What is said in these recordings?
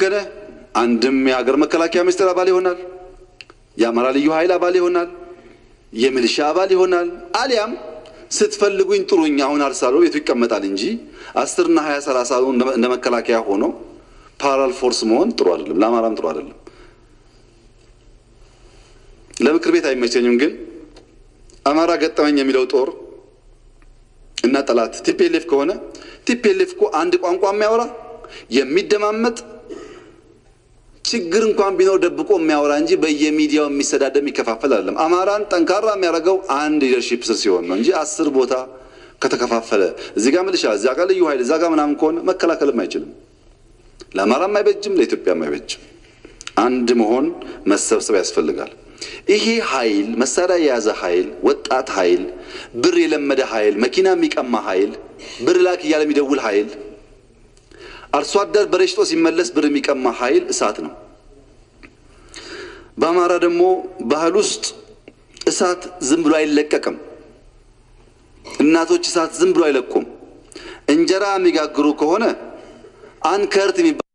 ከተመሰገነ አንድም የሀገር መከላከያ ሚኒስቴር አባል ይሆናል፣ የአማራ ልዩ ኃይል አባል ይሆናል፣ የሚሊሻ አባል ይሆናል። አሊያም ስትፈልጉኝ ጥሩኝ አሁን አርሳለሁ ቤቱ ይቀመጣል እንጂ 10 እና 20 30 እንደ መከላከያ ሆኖ ፓራል ፎርስ መሆን ጥሩ አይደለም፣ ለአማራም ጥሩ አይደለም። ለምክር ቤት አይመቸኝም። ግን አማራ ገጠመኝ የሚለው ጦር እና ጠላት ቲፒኤልኤፍ ከሆነ ቲፒኤልኤፍ እኮ አንድ ቋንቋ የሚያወራ የሚደማመጥ ችግር እንኳን ቢኖር ደብቆ የሚያወራ እንጂ በየሚዲያው የሚሰዳደም ይከፋፈል አይደለም። አማራን ጠንካራ የሚያደርገው አንድ ሊደርሺፕ ስር ሲሆን ነው እንጂ 10 ቦታ ከተከፋፈለ እዚህ ጋር ሚሊሻ እዚያ ጋር ልዩ ኃይል እዛ ጋር ምናምን ከሆነ መከላከልም አይችልም። ለአማራም አይበጅም፣ ለኢትዮጵያም አይበጅም። አንድ መሆን መሰብሰብ ያስፈልጋል። ይሄ ኃይል መሳሪያ የያዘ ኃይል፣ ወጣት ኃይል፣ ብር የለመደ ኃይል፣ መኪና የሚቀማ ኃይል፣ ብር ላክ እያለ የሚደውል ኃይል፣ አርሶ አደር በረሽቶ ሲመለስ ብር የሚቀማ ኃይል እሳት ነው። በአማራ ደግሞ ባህል ውስጥ እሳት ዝም ብሎ አይለቀቅም። እናቶች እሳት ዝም ብሎ አይለቁም። እንጀራ የሚጋግሩ ከሆነ አንከርት የሚባል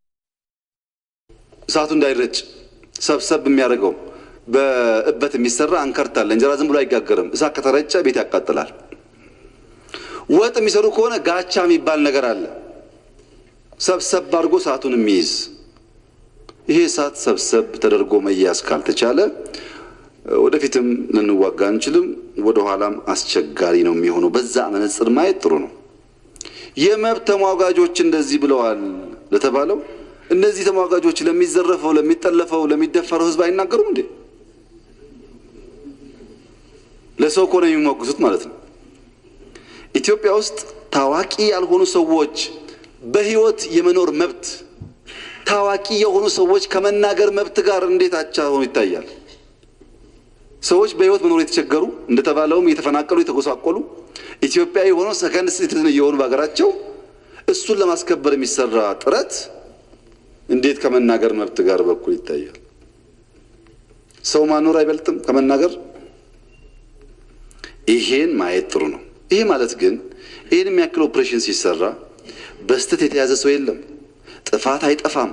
እሳቱ እንዳይረጭ ሰብሰብ የሚያደርገው በእበት የሚሰራ አንከርት አለ። እንጀራ ዝም ብሎ አይጋገርም። እሳት ከተረጨ ቤት ያቃጥላል። ወጥ የሚሰሩ ከሆነ ጋቻ የሚባል ነገር አለ። ሰብሰብ አድርጎ እሳቱን የሚይዝ ይሄ እሳት ሰብሰብ ተደርጎ መያዝ ካልተቻለ ወደፊትም ልንዋጋ አንችልም፣ ወደ ኋላም አስቸጋሪ ነው የሚሆነው። በዛ መነጽር ማየት ጥሩ ነው። የመብት ተሟጋጆች እንደዚህ ብለዋል ለተባለው እነዚህ ተሟጋጆች ለሚዘረፈው፣ ለሚጠለፈው፣ ለሚደፈረው ህዝብ አይናገሩም እንዴ? ለሰው እኮ ነው የሚሞግቱት ማለት ነው። ኢትዮጵያ ውስጥ ታዋቂ ያልሆኑ ሰዎች በህይወት የመኖር መብት፣ ታዋቂ የሆኑ ሰዎች ከመናገር መብት ጋር እንዴት አቻ ሆኖ ይታያል? ሰዎች በህይወት መኖር የተቸገሩ እንደተባለውም የተፈናቀሉ የተጎሳቆሉ ኢትዮጵያዊ ሆነው ሰከንድ ሲቲዝን የሆኑ በሀገራቸው እሱን ለማስከበር የሚሰራ ጥረት እንዴት ከመናገር መብት ጋር በኩል ይታያል? ሰው ማኖር አይበልጥም ከመናገር? ይሄን ማየት ጥሩ ነው። ይሄ ማለት ግን ይሄን የሚያክል ኦፕሬሽን ሲሰራ በስተት የተያዘ ሰው የለም። ጥፋት አይጠፋም።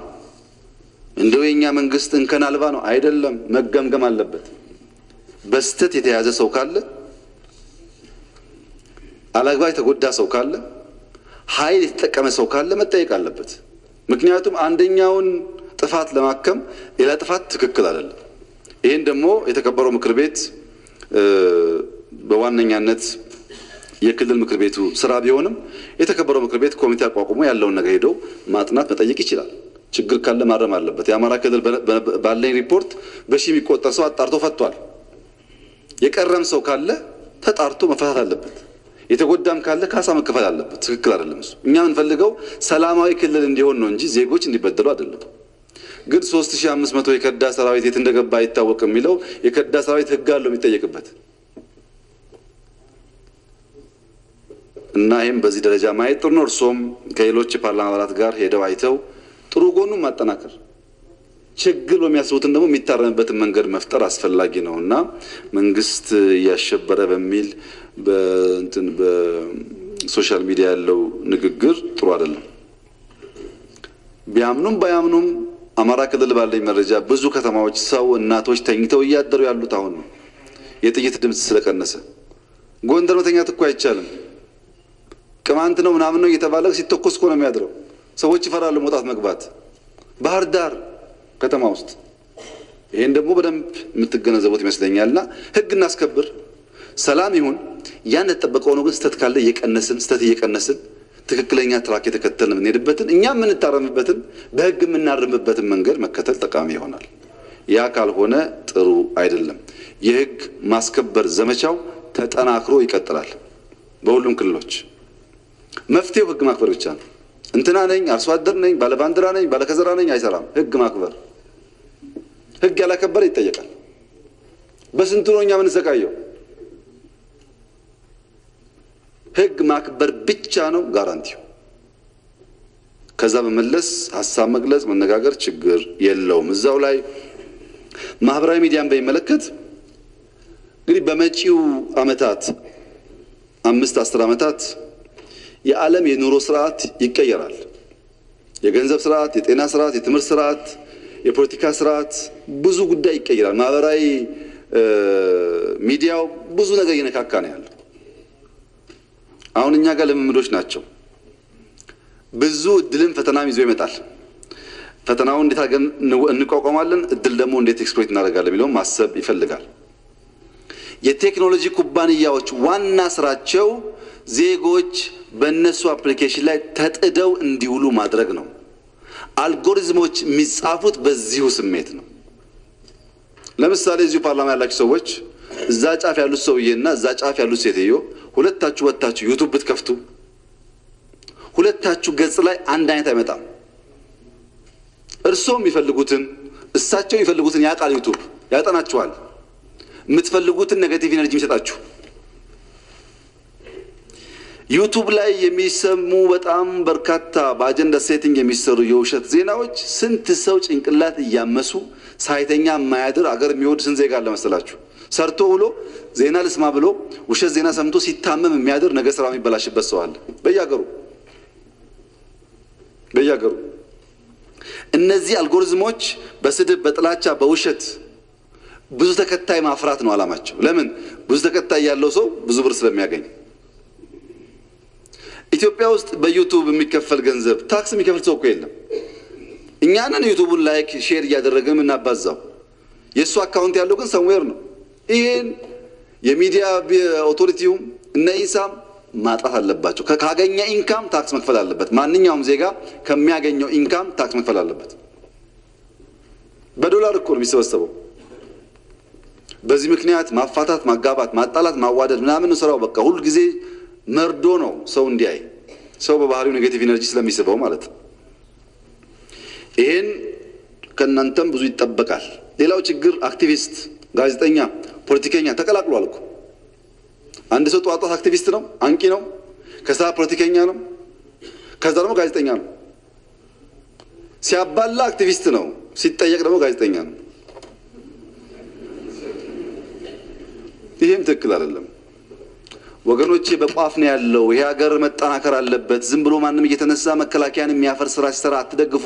እንደው የኛ መንግስት እንከን አልባ ነው አይደለም፣ መገምገም አለበት። በስተት የተያዘ ሰው ካለ፣ አላግባብ የተጎዳ ሰው ካለ፣ ኃይል የተጠቀመ ሰው ካለ መጠየቅ አለበት። ምክንያቱም አንደኛውን ጥፋት ለማከም ሌላ ጥፋት ትክክል አይደለም። ይሄን ደግሞ የተከበረው ምክር ቤት በዋነኛነት የክልል ምክር ቤቱ ስራ ቢሆንም የተከበረው ምክር ቤት ኮሚቴ አቋቁሞ ያለውን ነገር ሄዶ ማጥናት መጠየቅ ይችላል። ችግር ካለ ማረም አለበት። የአማራ ክልል ባለኝ ሪፖርት በሺ የሚቆጠር ሰው አጣርቶ ፈቷል። የቀረም ሰው ካለ ተጣርቶ መፈታት አለበት። የተጎዳም ካለ ካሳ መከፈል አለበት። ትክክል አይደለም እሱ። እኛ የምንፈልገው ሰላማዊ ክልል እንዲሆን ነው እንጂ ዜጎች እንዲበደሉ አይደለም። ግን 3500 የከዳ ሰራዊት የት እንደገባ አይታወቅም የሚለው የከዳ ሰራዊት ህግ አለው የሚጠየቅበት እና ይሄም በዚህ ደረጃ ማየት ጥሩ ነው። እርሶም ከሌሎች የፓርላማ አባላት ጋር ሄደው አይተው ጥሩ ጎኑን ማጠናከር፣ ችግር በሚያስቡትን ደግሞ የሚታረምበትን መንገድ መፍጠር አስፈላጊ ነውና መንግስት ያሸበረ በሚል በሶሻል ሚዲያ ያለው ንግግር ጥሩ አይደለም። ቢያምኑም ባያምኑም አማራ ክልል ባለኝ መረጃ ብዙ ከተማዎች ሰው እናቶች ተኝተው እያደሩ ያሉት አሁን ነው። የጥይት ድምጽ ስለቀነሰ ጎንደር መተኛት እኮ አይቻልም። ቅማንት ነው ምናምን ነው እየተባለ ሲተኮስ እኮ ነው የሚያድረው። ሰዎች ይፈራሉ መውጣት መግባት። ባህር ዳር ከተማ ውስጥ ይሄን ደግሞ በደንብ የምትገነዘቡት ይመስለኛልና ህግ እናስከብር፣ ሰላም ይሁን። ያን ተጠበቀው ነው። ግን ስተት ካለ እየቀነስን ትክክለኛ ትራክ የተከተልን እንሄድበትን እኛም የምንታረምበትን በህግ የምናርምበትን መንገድ መከተል ጠቃሚ ይሆናል። ያ ካልሆነ ጥሩ አይደለም። የህግ ማስከበር ዘመቻው ተጠናክሮ ይቀጥላል በሁሉም ክልሎች። መፍትሄው ህግ ማክበር ብቻ ነው። እንትና ነኝ፣ አርሶ አደር ነኝ፣ ባለባንዲራ ነኝ፣ ባለከዘራ ነኝ አይሰራም። ህግ ማክበር። ህግ ያላከበረ ይጠየቃል። በስንቱ ነው እኛ የምንሰቃየው? ህግ ማክበር ብቻ ነው ጋራንቲው። ከዛ በመለስ ሀሳብ መግለጽ መነጋገር ችግር የለውም። እዛው ላይ ማህበራዊ ሚዲያን በሚመለከት እንግዲህ በመጪው አመታት 5-10 አመታት የዓለም የኑሮ ስርዓት ይቀየራል። የገንዘብ ስርዓት፣ የጤና ስርዓት፣ የትምህርት ስርዓት፣ የፖለቲካ ስርዓት ብዙ ጉዳይ ይቀየራል። ማህበራዊ ሚዲያው ብዙ ነገር እየነካካ ነው ያለው። አሁን እኛ ጋር ልምምዶች ናቸው። ብዙ እድልን ፈተናም ይዞ ይመጣል። ፈተናውን እንዴት አድርገን እንቋቋማለን፣ እድል ደግሞ እንዴት ኤክስፕሎይት እናደርጋለን የሚለውን ማሰብ ይፈልጋል። የቴክኖሎጂ ኩባንያዎች ዋና ስራቸው ዜጎች በእነሱ አፕሊኬሽን ላይ ተጥደው እንዲውሉ ማድረግ ነው። አልጎሪዝሞች የሚጻፉት በዚሁ ስሜት ነው። ለምሳሌ እዚሁ ፓርላማ ያላችሁ ሰዎች እዛ ጫፍ ያሉት ሰውዬና እዛ ጫፍ ያሉት ሴትዮ ሁለታችሁ ወጣችሁ ዩቲዩብ ብትከፍቱ ሁለታችሁ ገጽ ላይ አንድ አይነት አይመጣም። እርሶም የሚፈልጉትን እሳቸው የሚፈልጉትን ያውቃል። ዩቲዩብ ያጠናችኋል። የምትፈልጉትን ኔጌቲቭ ኢነርጂ የሚሰጣችሁ ዩቲዩብ ላይ የሚሰሙ በጣም በርካታ በአጀንዳ ሴቲንግ የሚሰሩ የውሸት ዜናዎች ስንት ሰው ጭንቅላት እያመሱ ሳይተኛ የማያድር አገር የሚወድ ስንት ዜጋ አለ መሰላችሁ? ሰርቶ ብሎ ዜና ልስማ ብሎ ውሸት ዜና ሰምቶ ሲታመም የሚያድር ነገ ስራ የሚበላሽበት ሰው አለ በየሀገሩ። እነዚህ አልጎሪዝሞች በስድብ፣ በጥላቻ፣ በውሸት ብዙ ተከታይ ማፍራት ነው አላማቸው። ለምን? ብዙ ተከታይ ያለው ሰው ብዙ ብር ስለሚያገኝ። ኢትዮጵያ ውስጥ በዩቲዩብ የሚከፈል ገንዘብ ታክስ የሚከፍል ሰው እኮ የለም። እኛንን ዩቲዩቡን ላይክ ሼር እያደረግን የምናባዛው። የእሱ አካውንት ያለው ግን ሰምዌር ነው። ይህን የሚዲያ ኦቶሪቲውም እነ ኢሳም ማጣት አለባቸው። ካገኘ ኢንካም ታክስ መክፈል አለበት። ማንኛውም ዜጋ ከሚያገኘው ኢንካም ታክስ መክፈል አለበት። በዶላር እኮ ነው የሚሰበሰበው። በዚህ ምክንያት ማፋታት፣ ማጋባት፣ ማጣላት፣ ማዋደድ ምናምን ስራው በቃ ሁሉ ጊዜ መርዶ ነው። ሰው እንዲያይ ሰው በባህሪው ኔጌቲቭ ኢነርጂ ስለሚስበው ማለት ነው። ይሄን ከእናንተም ብዙ ይጠበቃል። ሌላው ችግር አክቲቪስት፣ ጋዜጠኛ፣ ፖለቲከኛ ተቀላቅሏል እኮ። አንድ ሰው ጧት አክቲቪስት ነው፣ አንቂ ነው፣ ከዛ ፖለቲከኛ ነው፣ ከዛ ደግሞ ጋዜጠኛ ነው። ሲያባላ አክቲቪስት ነው፣ ሲጠየቅ ደግሞ ጋዜጠኛ ነው። ይሄም ትክክል አይደለም ወገኖቼ። በቋፍ ነው ያለው። ይሄ ሀገር መጠናከር አለበት። ዝም ብሎ ማንም እየተነሳ መከላከያን የሚያፈርስ ስራ ሲሰራ አትደግፉ።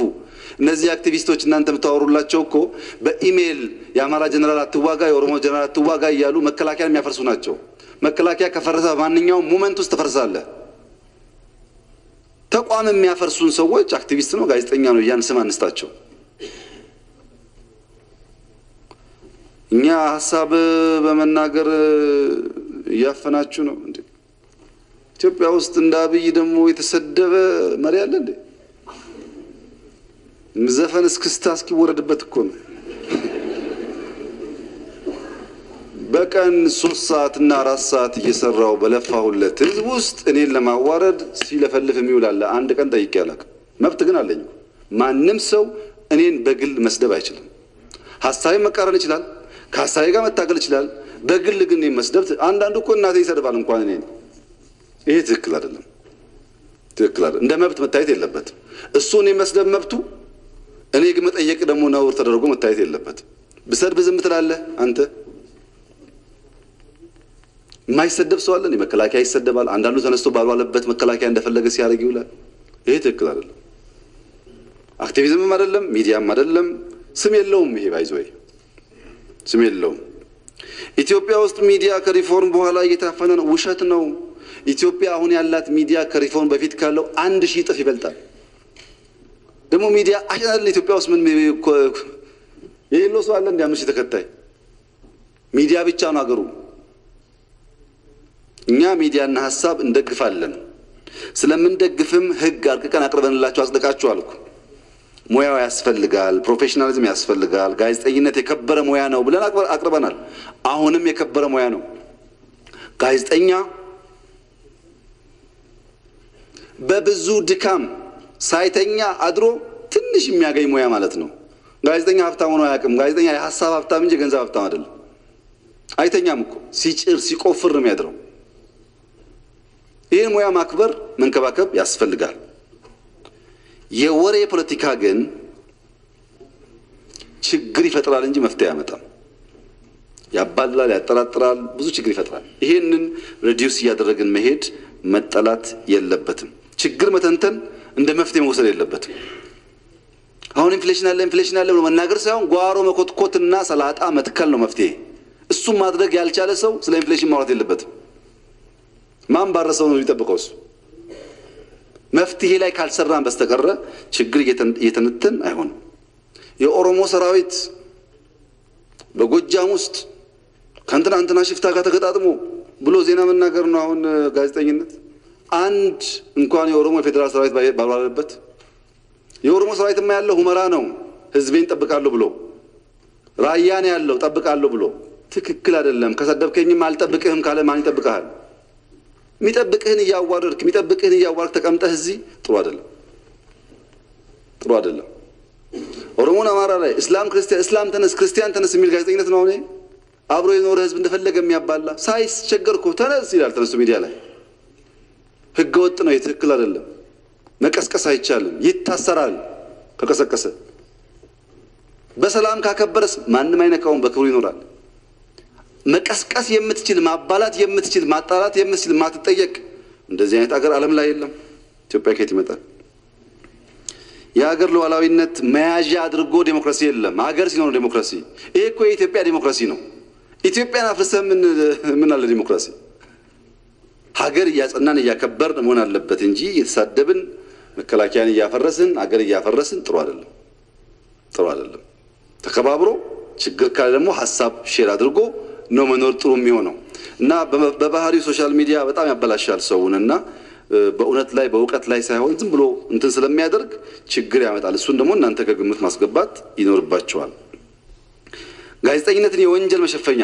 እነዚህ አክቲቪስቶች እናንተ የምታወሩላቸው እኮ በኢሜል የአማራ ጀነራል አትዋጋ፣ የኦሮሞ ጀነራል አትዋጋ እያሉ መከላከያን የሚያፈርሱ ናቸው። መከላከያ ከፈረሰ በማንኛውም ሞመንት ውስጥ ተፈርሳለህ። ተቋም የሚያፈርሱን ሰዎች አክቲቪስት ነው፣ ጋዜጠኛ ነው እያን ስም አንስታቸው። እኛ ሀሳብ በመናገር እያፈናችሁ ነው እንዴ? ኢትዮጵያ ውስጥ እንደ አብይ ደግሞ የተሰደበ መሪ አለ እንዴ? ዘፈን እስክስታ እስኪወረድበት እኮ ነው። በቀን 3 ሰዓት እና 4 ሰዓት እየሰራው በለፋሁለት ህዝብ ውስጥ እኔን ለማዋረድ ሲለፈልፍ የሚውላለ አንድ ቀን ጠይቄ አላውቅም። መብት ግን አለኝ። ማንም ሰው እኔን በግል መስደብ አይችልም። ሀሳቤን መቃረን ይችላል፣ ከሀሳቤ ጋር መታገል ይችላል። በግል ግን መስደብ አንዳንዱ እኮ እናቴ ይሰድባል እንኳን እኔን። ይሄ ትክክል አይደለም። እንደ መብት መታየት የለበትም። እሱ እኔን መስደብ መብቱ፣ እኔ ግን መጠየቅ ደግሞ ነውር ተደርጎ መታየት የለበትም። ብሰድብ ዝም ትላለህ አንተ? የማይሰደብ ሰው አለ? መከላከያ ይሰደባል። አንዳንዱ ተነስቶ ባልዋለበት መከላከያ እንደፈለገ ሲያደርግ ይውላል። ይሄ ትክክል አይደለም። አክቲቪዝምም አይደለም፣ ሚዲያም አይደለም። ስም የለውም። ይሄ ባይዘይ ስም የለውም። ኢትዮጵያ ውስጥ ሚዲያ ከሪፎርም በኋላ እየታፈነ ነው። ውሸት ነው። ኢትዮጵያ አሁን ያላት ሚዲያ ከሪፎርም በፊት ካለው 1000 እጥፍ ይበልጣል። ደግሞ ሚዲያ አሽናል። ኢትዮጵያ ውስጥ ምን የሌለው ሰው አለ? እንደ 5000 ተከታይ ሚዲያ ብቻ ነው ሀገሩ። እኛ ሚዲያና ሀሳብ እንደግፋለን። ስለምንደግፍም ህግ አርቅቀን አቅርበንላችሁ አጽድቃችሁ አልኩ። ሙያው ያስፈልጋል፣ ፕሮፌሽናሊዝም ያስፈልጋል። ጋዜጠኝነት የከበረ ሙያ ነው ብለን አቅርበናል። አሁንም የከበረ ሙያ ነው። ጋዜጠኛ በብዙ ድካም ሳይተኛ አድሮ ትንሽ የሚያገኝ ሙያ ማለት ነው። ጋዜጠኛ ሀብታም ሆኖ አያውቅም። ጋዜጠኛ የሀሳብ ሀብታም እንጂ ገንዘብ ሀብታም አይደለም። አይተኛም እኮ ሲጭር ሲቆፍር ነው የሚያድረው። ይህን ሙያ ማክበር መንከባከብ ያስፈልጋል። የወሬ ፖለቲካ ግን ችግር ይፈጥራል እንጂ መፍትሄ አያመጣም። ያባላል፣ ያጠራጥራል፣ ብዙ ችግር ይፈጥራል። ይሄንን ሪዲዩስ እያደረግን መሄድ መጠላት የለበትም። ችግር መተንተን እንደ መፍትሄ መወሰድ የለበትም። አሁን ኢንፍሌሽን አለ ብሎ መናገር ሳይሆን ጓሮ መኮትኮትና ሰላጣ መትከል ነው መፍትሄ። እሱም ማድረግ ያልቻለ ሰው ስለ ኢንፍሌሽን ማውራት የለበትም። ማን ባረሰው ነው የሚጠብቀው? እሱ መፍትሄ ላይ ካልሰራን በስተቀረ ችግር እየተነተን አይሆንም። የኦሮሞ ሰራዊት በጎጃም ውስጥ ከእንትና ሽፍታ ጋር ተገጣጥሞ ብሎ ዜና መናገር ነው አሁን ጋዜጠኝነት? አንድ እንኳን የኦሮሞ የፌዴራል ሰራዊት ባልዋለበት የኦሮሞ ሰራዊትማ ያለው ሁመራ ነው ህዝቤን ጠብቃለሁ ብሎ፣ ራያ ነው ያለው ጠብቃለሁ ብሎ። ትክክል አይደለም። ከሰደብከኝም አልጠብቅህም ካለ ማን ይጠብቅሃል? የሚጠብቅህን እያዋረድክ ተቀምጠህ እዚህ ጥሩ አይደለም። ኦሮሞን አማራ ላይ እስላም ተነስ ክርስቲያን ተነስ የሚል ጋዜጠኝነት ነው። አሁን አብሮ የኖረ ህዝብ እንደፈለገ የሚያባላ ሳይስቸገር እኮ ተነስ ይላል ተነስቶ ሚዲያ ላይ። ህገ ወጥ ነው። ትክክል አይደለም። መቀስቀስ አይቻልም። ይታሰራል ከቀሰቀሰ። በሰላም ካከበረስ ማንም አይነካውም፣ በክብሩ ይኖራል። መቀስቀስ የምትችል ማባላት የምትችል ማጣላት የምትችል ማትጠየቅ እንደዚህ አይነት አገር ዓለም ላይ የለም። ኢትዮጵያ ከየት ይመጣል? የሀገር ሉዓላዊነት መያዣ አድርጎ ዴሞክራሲ የለም። ሀገር ሲኖር ዴሞክራሲ። ይሄ እኮ የኢትዮጵያ ዴሞክራሲ ነው። ኢትዮጵያን አፍርሰህ ምን አለ ዴሞክራሲ? ሀገር እያጸናን እያከበርን መሆን አለበት እንጂ እየተሳደብን መከላከያን እያፈረስን ሀገር እያፈረስን ጥሩ አይደለም። ተከባብሮ ችግር ካለ ደግሞ ሀሳብ ሼር አድርጎ ነው መኖር ጥሩ የሚሆነው። እና በባህሪው ሶሻል ሚዲያ በጣም ያበላሻል ሰውንና በእውነት ላይ በእውቀት ላይ ሳይሆን ዝም ብሎ እንትን ስለሚያደርግ ችግር ያመጣል። እሱን ደግሞ እናንተ ከግምት ማስገባት ይኖርባቸዋል። ጋዜጠኝነትን የወንጀል መሸፈኛ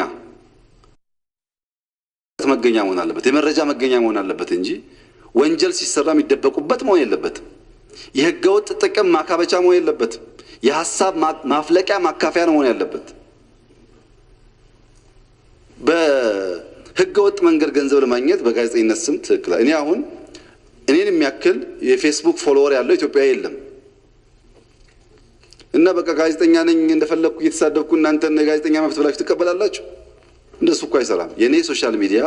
መገኛ መሆን አለበት፣ የመረጃ መገኛ መሆን አለበት እንጂ ወንጀል ሲሰራ የሚደበቁበት መሆን የለበትም። የህገወጥ ጥቅም ማካበቻ መሆን የለበትም። የሐሳብ ማፍለቂያ ማካፈያ መሆን ያለበት። በህገወጥ መንገድ ገንዘብ ለማግኘት በጋዜጠኝነት ስም ትክክል። እኔን የሚያክል የፌስቡክ ፎሎወር ያለው ኢትዮጵያ የለም። እና በቃ ጋዜጠኛ ነኝ እንደፈለኩ እየተሳደብኩ እናንተ ጋዜጠኛ መብት ብላችሁ ትቀበላላችሁ? እንደሱ እኮ አይሰራም። የኔ ሶሻል ሚዲያ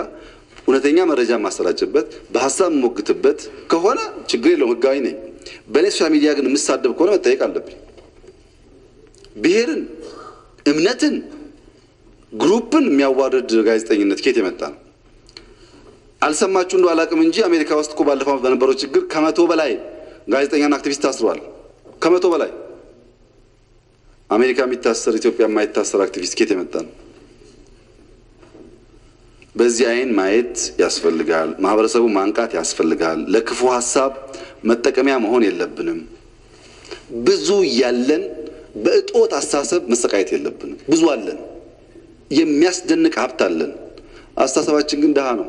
እውነተኛ መረጃ ማሰራጭበት በሐሳብ ሞግትበት ከሆነ ችግር የለውም፣ ህጋዊ ነኝ። በኔ ሶሻል ሚዲያ ግን የምሳደብ ከሆነ መጠየቅ አለብኝ። ብሔርን፣ እምነትን፣ ግሩፕን የሚያዋርድ ጋዜጠኝነት ከየት የመጣ ነው? አልሰማችሁ እንደው አላቅም እንጂ አሜሪካ ውስጥ እኮ ባለፈው በነበረው ችግር ከ100 በላይ ጋዜጠኛና አክቲቪስት ታስረዋል። ከ100 በላይ አሜሪካ የሚታሰር ኢትዮጵያ የማይታሰር አክቲቪስት ከየት የመጣ ነው? በዚህ አይን ማየት ያስፈልጋል። ማህበረሰቡ ማንቃት ያስፈልጋል። ለክፉ ሐሳብ መጠቀሚያ መሆን የለብንም። ብዙ ያለን በእጦት አስተሳሰብ መሰቃየት የለብንም። ብዙ አለን፣ የሚያስደንቅ ሀብት አለን። አስተሳሰባችን ግን ደሃ ነው፣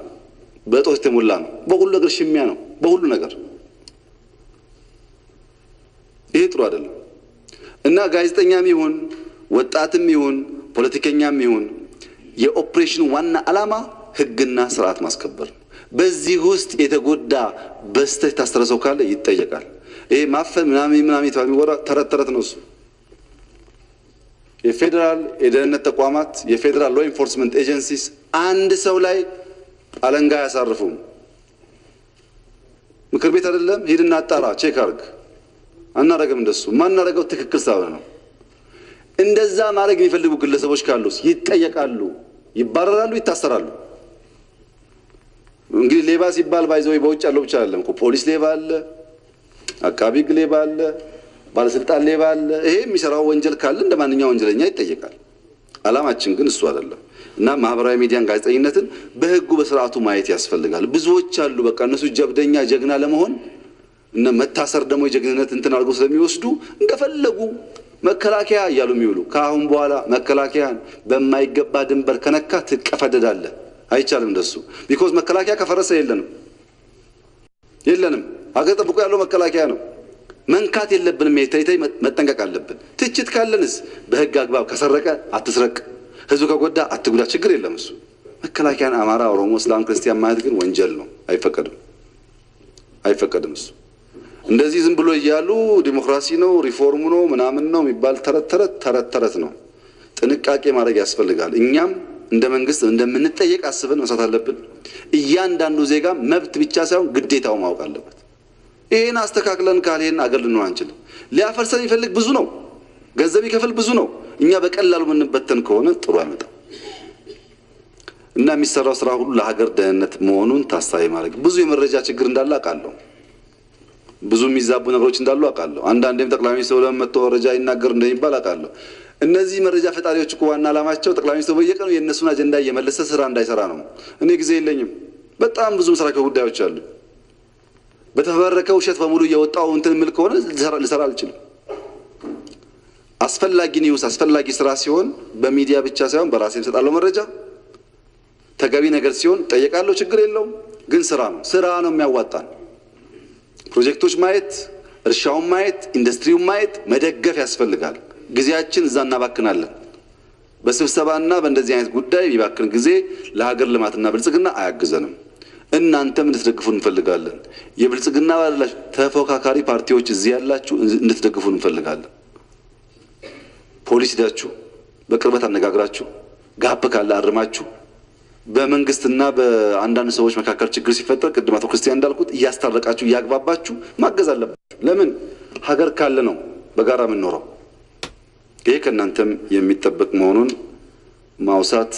በእጦት የተሞላ ነው። በሁሉ ነገር ሽሚያ ነው፣ በሁሉ ነገር። ይሄ ጥሩ አይደለም። እና ጋዜጠኛም ይሁን ወጣትም ይሁን ፖለቲከኛም ይሁን የኦፕሬሽን ዋና ዓላማ ህግና ስርዓት ማስከበር ነው። በዚህ ውስጥ የተጎዳ በስተት ታስተረሰው ካለ ይጠየቃል። ይሄ ማፈን ምናምን የሚወራ ተረት ነው። እሱ የፌደራል የደህንነት ተቋማት የፌደራል ሎ ኢንፎርስመንት ኤጀንሲስ አንድ ሰው ላይ አለንጋ ያሳርፉም። ምክር ቤት አይደለም ሂድና አጣራ ቼክ አርግ። አናረግም። እንደሱ ማናረገው ትክክል ሳይሆን ነው። እንደዛ ማድረግ የሚፈልጉ ግለሰቦች ካሉስ ይጠየቃሉ፣ ይባረራሉ፣ ይታሰራሉ። እንግዲህ ሌባ ሲባል ባይዘው በውጭ ያለው ብቻ አይደለም እኮ ፖሊስ ሌባ አለ፣ አቃቢ ህግ ሌባ አለ፣ ባለስልጣን ሌባ አለ። ይሄ የሚሰራው ወንጀል ካለ እንደማንኛውም ወንጀለኛ ይጠየቃል። አላማችን ግን እሱ አይደለም። እና ማህበራዊ ሚዲያን ጋዜጠኝነትን በህጉ በስርዓቱ ማየት ያስፈልጋል። ብዙዎች አሉ በቃ እነሱ ጀብደኛ ጀግና ለመሆን እና መታሰር ደግሞ የጀግንነት እንትን አድርጎ ስለሚወስዱ እንደፈለጉ መከላከያ እያሉ የሚውሉ። ከአሁን በኋላ መከላከያን በማይገባ ድንበር ከነካ ትቀፈደዳለህ። አይቻልም እንደሱ። ቢኮዝ መከላከያ ከፈረሰ የለንም። ሀገር ጠብቆ ያለው መከላከያ ነው። መንካት የለብንም። የተይተይ መጠንቀቅ አለብን። ትችት ካለንስ በህግ አግባብ ከሰረቀ አትስረቅ፣ ህዝቡ ከጎዳ አትጉዳ፣ ችግር የለም እሱ። መከላከያን አማራ፣ ኦሮሞ፣ እስላም፣ ክርስቲያን ማለት ግን ወንጀል ነው። አይፈቀድም እሱ። እንደዚህ ዝም ብሎ እያሉ ዲሞክራሲ ነው ሪፎርሙ ነው ምናምን ነው የሚባል ተረት ነው። ጥንቃቄ ማድረግ ያስፈልጋል። እኛም እንደ መንግስት እንደምንጠየቅ አስበን መስራት አለብን። እያንዳንዱ ዜጋ መብት ብቻ ሳይሆን ግዴታው ማወቅ አለበት። ይሄን አስተካክለን ካልሄን አገር ልንሆን አንችልም። ሊያፈርሰን የሚፈልግ ብዙ ነው፣ ገንዘብ ይከፍል ብዙ ነው። እኛ በቀላሉ የምንበተን ከሆነ ጥሩ አይመጣም እና የሚሰራው ስራ ሁሉ ለሀገር ደህንነት መሆኑን ታሳቢ ማድረግ። ብዙ የመረጃ ችግር እንዳለ አውቃለሁ። ብዙ የሚዛቡ ነገሮች እንዳሉ አውቃለሁ። አንዳንዴም ጠቅላይ ሚኒስትሩ ለመጥቶ መረጃ ይናገር እንደሚባል አውቃለሁ። እነዚህ መረጃ ፈጣሪዎች እኮ ዋና ዓላማቸው ጠቅላይ ሚኒስትሩ በየቀኑ የእነሱን አጀንዳ እየመለሰ ስራ እንዳይሰራ ነው። እኔ ጊዜ የለኝም። በጣም ብዙ መስራቸው ጉዳዮች አሉ። በተፈበረከ ውሸት በሙሉ እየወጣው እንትን ምል ከሆነ ልሰራ አልችልም። አስፈላጊ ኒውስ አስፈላጊ ስራ ሲሆን በሚዲያ ብቻ ሳይሆን በራሴ እሰጣለሁ መረጃ። ተገቢ ነገር ሲሆን ጠየቃለሁ፣ ችግር የለውም። ግን ስራ ነው የሚያዋጣን። ፕሮጀክቶች ማየት፣ እርሻውን ማየት፣ ኢንዱስትሪውን ማየት፣ መደገፍ ያስፈልጋል። ጊዜያችን እዛ እናባክናለን። በስብሰባና በእንደዚህ አይነት ጉዳይ የሚባክን ጊዜ ለሀገር ልማትና ብልጽግና አያግዘንም። እናንተም እንድትደግፉ እንፈልጋለን። የብልጽግና ባላችሁ ተፎካካሪ ፓርቲዎች እዚህ ያላችሁ እንድትደግፉ እንፈልጋለን። ፖሊስ ሄዳችሁ በቅርበት አነጋግራችሁ ጋፕ ካለ አርማችሁ በመንግስትና በአንዳንድ ሰዎች መካከል ችግር ሲፈጠር ቅድም አቶ ክርስቲያን እንዳልኩት እያስታረቃችሁ እያግባባችሁ ማገዝ አለባችሁ። ለምን ሀገር ካለ ነው በጋራ የምንኖረው። ይሄ ከእናንተም የሚጠበቅ መሆኑን ማውሳት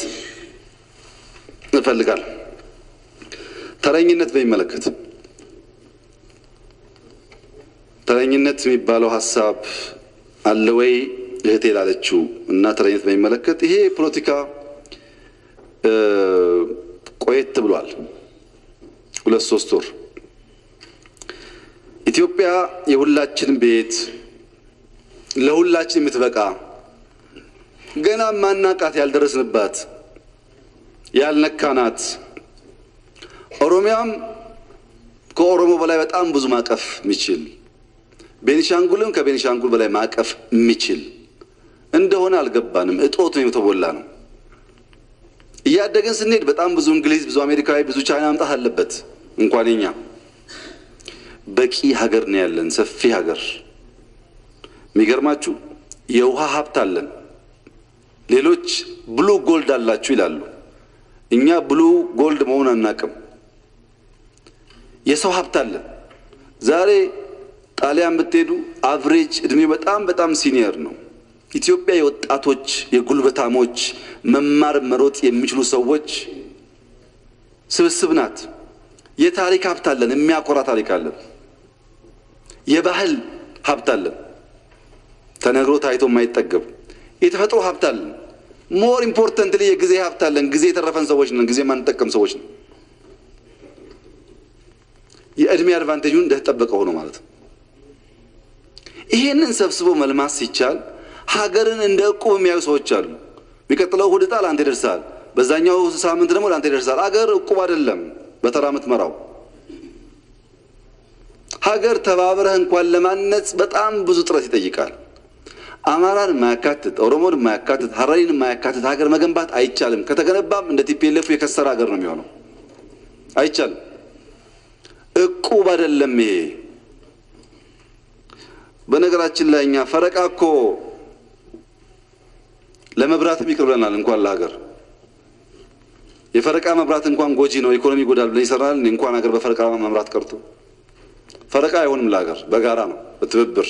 እንፈልጋለን። ተረኝነት በሚመለከት ተረኝነት የሚባለው ሀሳብ አለ ወይ እህቴ ላለችው እና ተረኝነት በሚመለከት ይሄ ፖለቲካ ቆየት ብሏል። 2-3 ወር ኢትዮጵያ የሁላችን ቤት ለሁላችን የምትበቃ ገና ማናቃት ያልደረስንባት ያልነካናት ኦሮሚያም ከኦሮሞ በላይ በጣም ብዙ ማቀፍ የሚችል ቤኒሻንጉልም ከቤኒሻንጉል በላይ ማቀፍ የሚችል እንደሆነ አልገባንም። እጦት ነው የተቦላ ነው። እያደገን ስንሄድ በጣም ብዙ እንግሊዝ፣ ብዙ አሜሪካዊ፣ ብዙ ቻይና መምጣት አለበት። እንኳን እኛ በቂ ሀገር ነው ያለን፣ ሰፊ ሀገር። የሚገርማችሁ የውሃ ሀብት አለን። ሌሎች ብሉ ጎልድ አላችሁ ይላሉ። እኛ ብሉ ጎልድ መሆን አናቅም። የሰው ሀብት አለን። ዛሬ ጣሊያን ብትሄዱ አቨሬጅ እድሜው በጣም ሲኒየር ነው። ኢትዮጵያ የወጣቶች የጉልበታሞች መማር መሮጥ የሚችሉ ሰዎች ስብስብ ናት። የታሪክ ሀብት አለን፣ የሚያኮራ ታሪክ አለን። የባህል ሀብት አለን፣ ተነግሮ ታይቶ የማይጠገብ የተፈጥሮ ሀብት አለን። ሞር ኢምፖርታንትሊ የጊዜ ሀብት አለን። ጊዜ የተረፈን ሰዎች ነን፣ ጊዜ ማንጠቀም ሰዎች ነን። የእድሜ አድቫንቴጁን እንደተጠበቀ ሆኖ ማለት ነው። ይሄንን ሰብስቦ መልማት ሲቻል ሀገርን እንደ ዕቁብ የሚያዩ ሰዎች አሉ። የሚቀጥለው እሑድ ዕጣ ለአንተ ይደርሳል፣ በዛኛው ሳምንት ደግሞ ለአንተ ይደርሳል። ሀገር ዕቁብ አይደለም በተራ የምትመራው። ሀገር ተባብረህ እንኳን ለማነጽ በጣም ብዙ ጥረት ይጠይቃል። አማራን የማያካትት ኦሮሞን የማያካትት ሀረሪን የማያካትት ሀገር መገንባት አይቻልም። ከተገነባም እንደ ቲፒኤልኤፍ የከሰረ ሀገር ነው የሚሆነው። አይቻልም። ዕቁብ አይደለም ይሄ። በነገራችን ላይ እኛ ፈረቃ እኮ ለመብራትም ይቅርብናል እንኳን ለሀገር። የፈረቃ መብራት እንኳን ጎጂ ነው፣ ኢኮኖሚ ጎዳል ብለን ይሰራል። እንኳን ሀገር በፈረቃ መምራት ቀርቶ ፈረቃ አይሆንም ለሀገር። በጋራ ነው፣ በትብብር